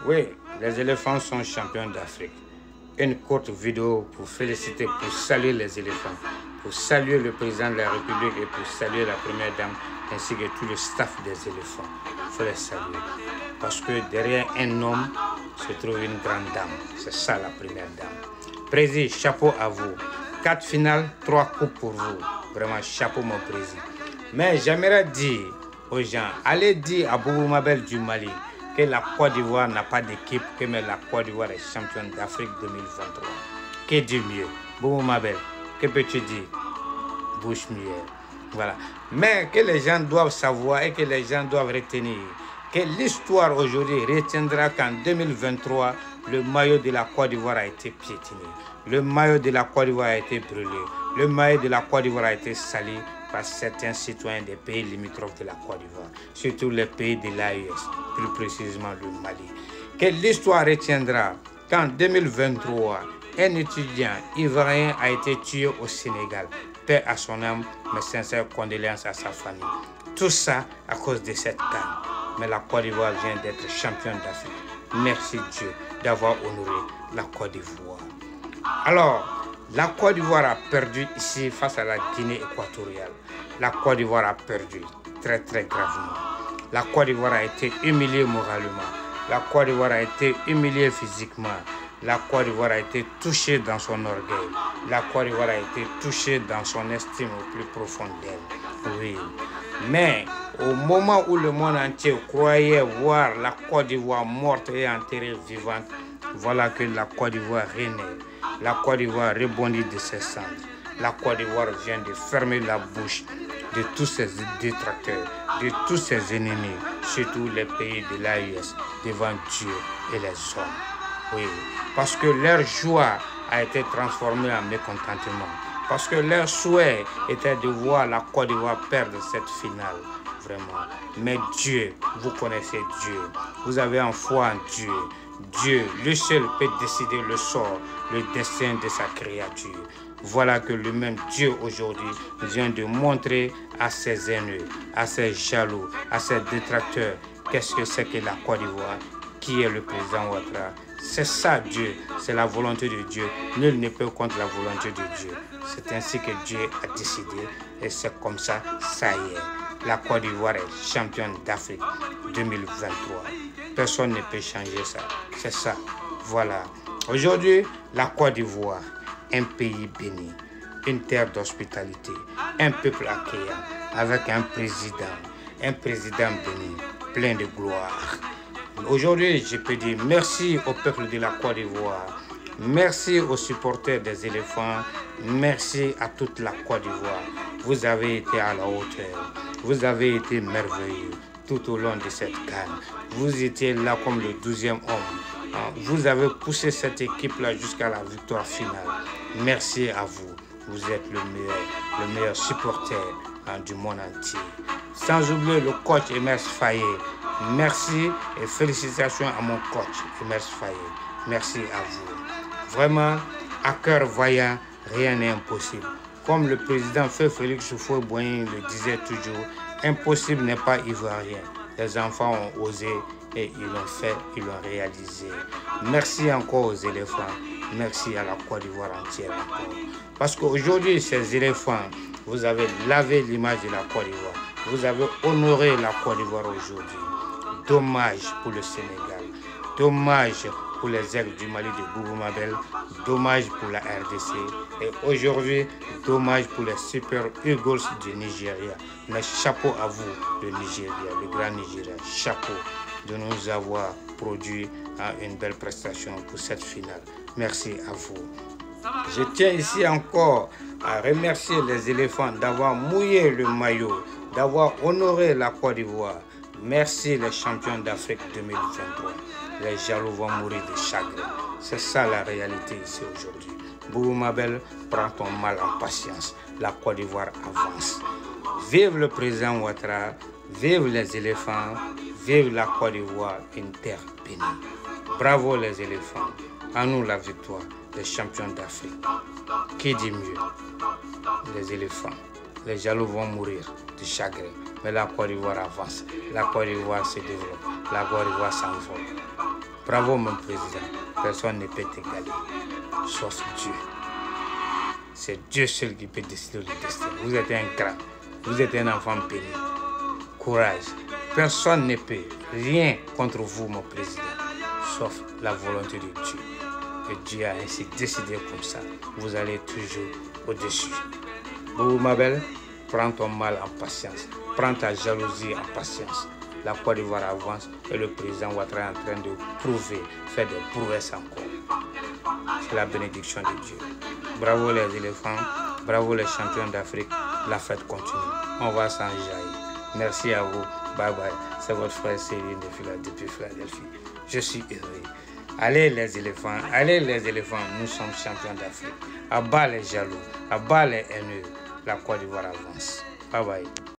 Oui, les éléphants sont champions d'Afrique. Une courte vidéo pour féliciter, pour saluer les éléphants, pour saluer le président de la République et pour saluer la première dame ainsi que tout le staff des éléphants. Il faut les saluer. Parce que derrière un homme se trouve une grande dame. C'est ça la première dame. Président, chapeau à vous. 4 finales, 3 coupes pour vous. Vraiment, chapeau mon président. Mais j'aimerais dire aux gens, allez dire à Boubou Mabel du Mali que la Côte d'Ivoire n'a pas d'équipe, que mais la Côte d'Ivoire est championne d'Afrique 2023. Que dit mieux? Boubou Mabel, que peux-tu dire? Bouche mieux. Voilà. Mais que les gens doivent savoir et que les gens doivent retenir que l'histoire aujourd'hui retiendra qu'en 2023, le maillot de la Côte d'Ivoire a été piétiné. Le maillot de la Côte d'Ivoire a été brûlé. Le maillot de la Côte d'Ivoire a été sali par certains citoyens des pays limitrophes de la Côte d'Ivoire, surtout les pays de l'AES, plus précisément le Mali. Que l'histoire retiendra qu'en 2023, un étudiant ivoirien a été tué au Sénégal. Paix à son âme, mes sincères condoléances à sa famille. Tout ça à cause de cette canne. Mais la Côte d'Ivoire vient d'être championne d'Afrique. Merci Dieu d'avoir honoré la Côte d'Ivoire. Alors, la Côte d'Ivoire a perdu ici face à la Guinée équatoriale. La Côte d'Ivoire a perdu très gravement. La Côte d'Ivoire a été humiliée moralement. La Côte d'Ivoire a été humiliée physiquement. La Côte d'Ivoire a été touchée dans son orgueil. La Côte d'Ivoire a été touchée dans son estime au plus profond d'elle. Oui. Mais au moment où le monde entier croyait voir la Côte d'Ivoire morte et enterrée vivante, voilà que la Côte d'Ivoire renaît. La Côte d'Ivoire rebondit de ses cendres. La Côte d'Ivoire vient de fermer la bouche de tous ses détracteurs, de tous ses ennemis, surtout les pays de l'AES, devant Dieu et les hommes. Oui, parce que leur joie a été transformée en mécontentement. Parce que leur souhait était de voir la Côte d'Ivoire perdre cette finale. Vraiment. Mais Dieu, vous connaissez Dieu. Vous avez en foi en Dieu. Dieu, le seul, peut décider le sort, le destin de sa créature. Voilà que le même Dieu aujourd'hui vient de montrer à ses ennemis, à ses jaloux, à ses détracteurs, qu'est-ce que c'est que la Côte d'Ivoire, qui est le président Ouattara. C'est ça Dieu, c'est la volonté de Dieu. Nul ne peut contre la volonté de Dieu. C'est ainsi que Dieu a décidé et c'est comme ça, ça y est. La Côte d'Ivoire est championne d'Afrique 2023. Personne ne peut changer ça. C'est ça. Voilà. Aujourd'hui, la Côte d'Ivoire, un pays béni, une terre d'hospitalité, un peuple accueillant, avec un président béni, plein de gloire. Aujourd'hui, je peux dire merci au peuple de la Côte d'Ivoire, merci aux supporters des éléphants, merci à toute la Côte d'Ivoire. Vous avez été à la hauteur, vous avez été merveilleux tout au long de cette CAN. Vous étiez là comme le 12e homme. Vous avez poussé cette équipe-là jusqu'à la victoire finale. Merci à vous. Vous êtes le meilleur supporter du monde entier. Sans oublier le coach Emers Faye. Merci et félicitations à mon coach Emers Faye. Merci à vous. Vraiment, à cœur vaillant, rien n'est impossible. Comme le président Feu Félix Houphouët-Boigny le disait toujours, impossible n'est pas ivoirien. Les enfants ont osé et ils l'ont fait, ils l'ont réalisé. Merci encore aux éléphants. Merci à la Côte d'Ivoire entière encore. Parce qu'aujourd'hui, ces éléphants, vous avez lavé l'image de la Côte d'Ivoire. Vous avez honoré la Côte d'Ivoire aujourd'hui. Dommage pour le Sénégal. Dommage pour les aigles du Mali de Boubou Mabel. Dommage pour la RDC. Et aujourd'hui, dommage pour les Super Eagles du Nigeria. Mais chapeau à vous, le Nigeria, le grand Nigeria. Chapeau de nous avoir produit une belle prestation pour cette finale. Merci à vous. Je tiens ici encore à remercier les éléphants d'avoir mouillé le maillot, d'avoir honoré la Côte d'Ivoire. Merci les champions d'Afrique 2023. Les jaloux vont mourir de chagrin. C'est ça la réalité ici aujourd'hui. Boubou Mabel, prends ton mal en patience. La Côte d'Ivoire avance. Vive le président Ouattara, vive les éléphants, vive la Côte d'Ivoire, une terre bénie. Bravo les éléphants. À nous la victoire, les champions d'Afrique. Qui dit mieux? Les éléphants. Les jaloux vont mourir de chagrin. Mais la Côte d'Ivoire avance. La Côte d'Ivoire se développe. La Côte d'Ivoire s'envole. Bravo mon président. Personne ne peut t'égaler, sauf Dieu. C'est Dieu seul qui peut décider le destin. Vous êtes un grand, vous êtes un enfant béni. Courage. Personne ne peut rien contre vous, mon président, sauf la volonté de Dieu. Et Dieu a ainsi décidé comme ça. Vous allez toujours au-dessus. Boubou ma belle, prends ton mal en patience. Prends ta jalousie en patience. La Côte d'Ivoire avance et le président Ouattara est en train de prouver, faire des prouesses encore. C'est la bénédiction de Dieu. Bravo les éléphants, bravo les champions d'Afrique. La fête continue. On va s'enjailler. Merci à vous. Bye bye. C'est votre frère Céline depuis Philadelphie. Je suis heureux. Allez les éléphants, nous sommes champions d'Afrique. À bas les jaloux, à bas les haineux. La Côte d'Ivoire avance. Bye bye.